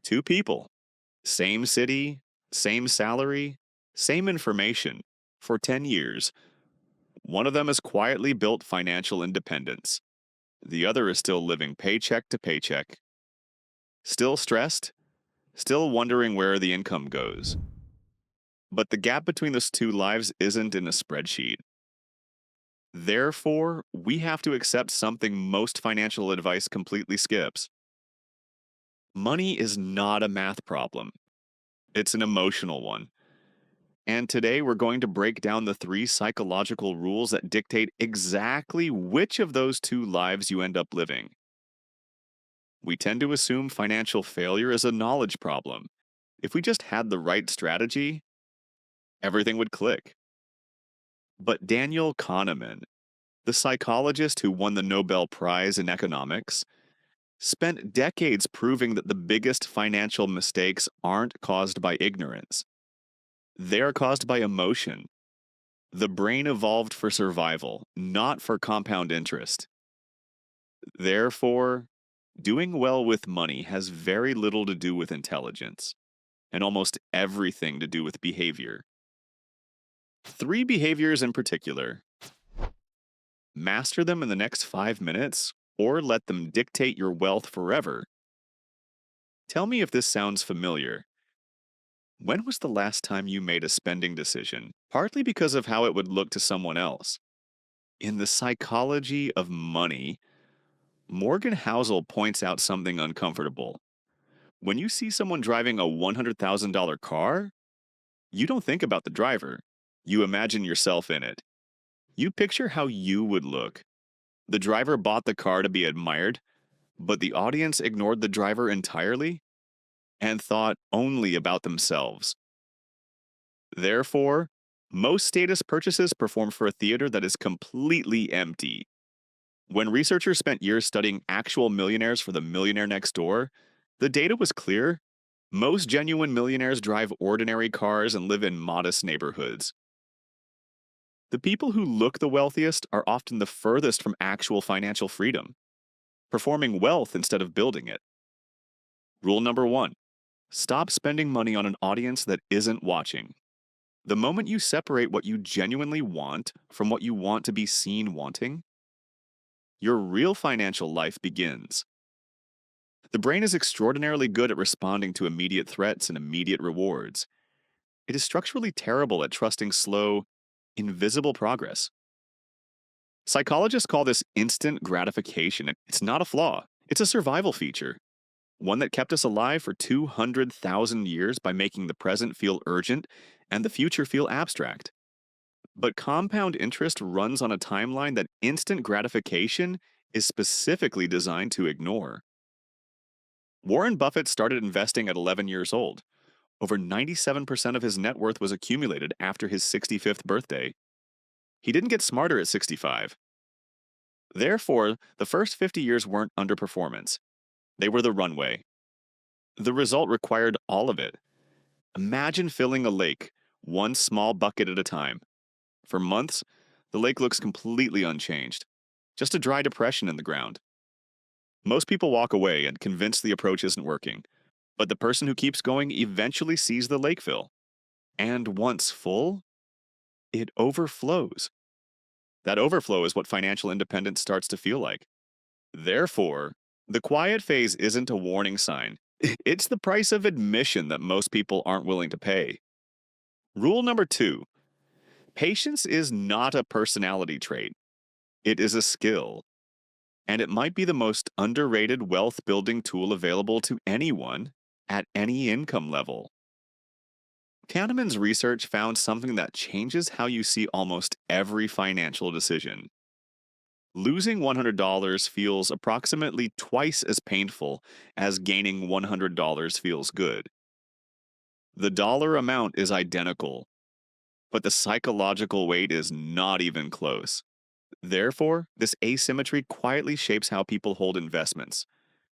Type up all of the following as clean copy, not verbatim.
Two people, same city, same salary, same information for 10 years. One of them has quietly built financial independence. The other is still living paycheck to paycheck, still stressed, still wondering where the income goes. But the gap between those two lives isn't in a spreadsheet. Therefore, we have to accept something most financial advice completely skips. Money is not a math problem, it's an emotional one. And today we're going to break down the three psychological rules that dictate exactly which of those two lives you end up living. We tend to assume financial failure is a knowledge problem. If we just had the right strategy, everything would click. But Daniel Kahneman, the psychologist who won the Nobel Prize in economics, spent decades proving that the biggest financial mistakes aren't caused by ignorance. They're caused by emotion. The brain evolved for survival, not for compound interest. Therefore, doing well with money has very little to do with intelligence, and almost everything to do with behavior. Three behaviors in particular. Master them in the next 5 minutes, or let them dictate your wealth forever. Tell me if this sounds familiar. When was the last time you made a spending decision, partly because of how it would look to someone else? In The Psychology of Money, Morgan Housel points out something uncomfortable. When you see someone driving a $100,000 car, you don't think about the driver. You imagine yourself in it. You picture how you would look. The driver bought the car to be admired, but the audience ignored the driver entirely and thought only about themselves. Therefore, most status purchases perform for a theater that is completely empty. When researchers spent years studying actual millionaires for The Millionaire Next Door, the data was clear. Most genuine millionaires drive ordinary cars and live in modest neighborhoods. The people who look the wealthiest are often the furthest from actual financial freedom, performing wealth instead of building it. Rule number one: stop spending money on an audience that isn't watching. The moment you separate what you genuinely want from what you want to be seen wanting, your real financial life begins. The brain is extraordinarily good at responding to immediate threats and immediate rewards. It is structurally terrible at trusting slow, invisible progress. Psychologists call this instant gratification, and it's not a flaw. It's a survival feature, one that kept us alive for 200,000 years by making the present feel urgent and the future feel abstract. But compound interest runs on a timeline that instant gratification is specifically designed to ignore. Warren Buffett started investing at 11 years old. Over 97% of his net worth was accumulated after his 65th birthday. He didn't get smarter at 65. Therefore, the first 50 years weren't underperformance. They were the runway. The result required all of it. Imagine filling a lake, one small bucket at a time. For months, the lake looks completely unchanged, just a dry depression in the ground. Most people walk away and convinced the approach isn't working, but the person who keeps going eventually sees the lake fill. And once full, it overflows. That overflow is what financial independence starts to feel like. Therefore, the quiet phase isn't a warning sign. It's the price of admission that most people aren't willing to pay. Rule number two: patience is not a personality trait. It is a skill. And it might be the most underrated wealth building tool available to anyone at any income level. Kahneman's research found something that changes how you see almost every financial decision. Losing $100 feels approximately twice as painful as gaining $100 feels good. The dollar amount is identical, but the psychological weight is not even close. Therefore, this asymmetry quietly shapes how people hold investments,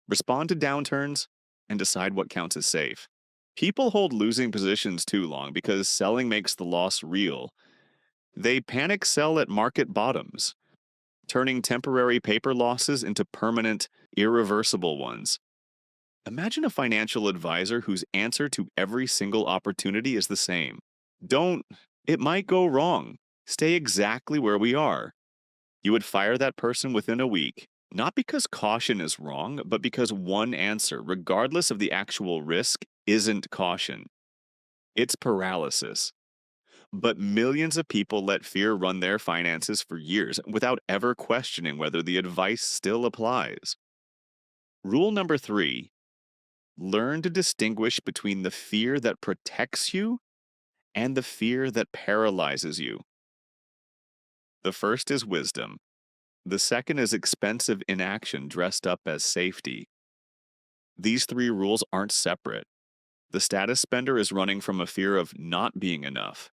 respond to downturns, and decide what counts as safe. People hold losing positions too long because selling makes the loss real. They panic sell at market bottoms, turning temporary paper losses into permanent, irreversible ones. Imagine a financial advisor whose answer to every single opportunity is the same. Don't, it might go wrong. Stay exactly where we are. You would fire that person within a week, not because caution is wrong, but because one answer, regardless of the actual risk, isn't caution. It's paralysis. But millions of people let fear run their finances for years without ever questioning whether the advice still applies. Rule number three: learn to distinguish between the fear that protects you and the fear that paralyzes you. The first is wisdom. The second is expensive inaction dressed up as safety. These three rules aren't separate. The status spender is running from a fear of not being enough.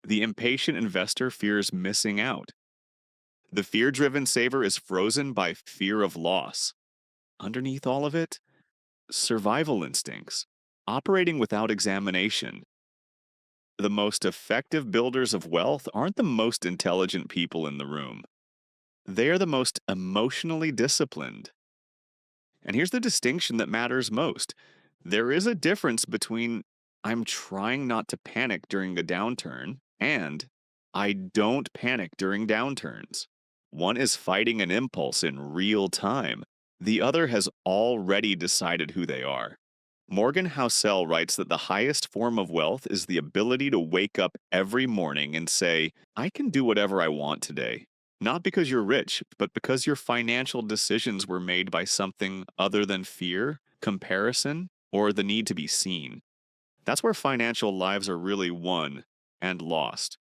The impatient investor fears missing out. The fear driven saver is frozen by fear of loss. Underneath all of it, survival instincts, operating without examination. The most effective builders of wealth aren't the most intelligent people in the room. They are the most emotionally disciplined. And here's the distinction that matters most: there is a difference between "I'm trying not to panic during a downturn" and "I don't panic during downturns." One is fighting an impulse in real time, the other has already decided who they are. Morgan Housel writes that the highest form of wealth is the ability to wake up every morning and say, "I can do whatever I want today." Not because you're rich, but because your financial decisions were made by something other than fear, comparison, or the need to be seen. That's where financial lives are really won and lost.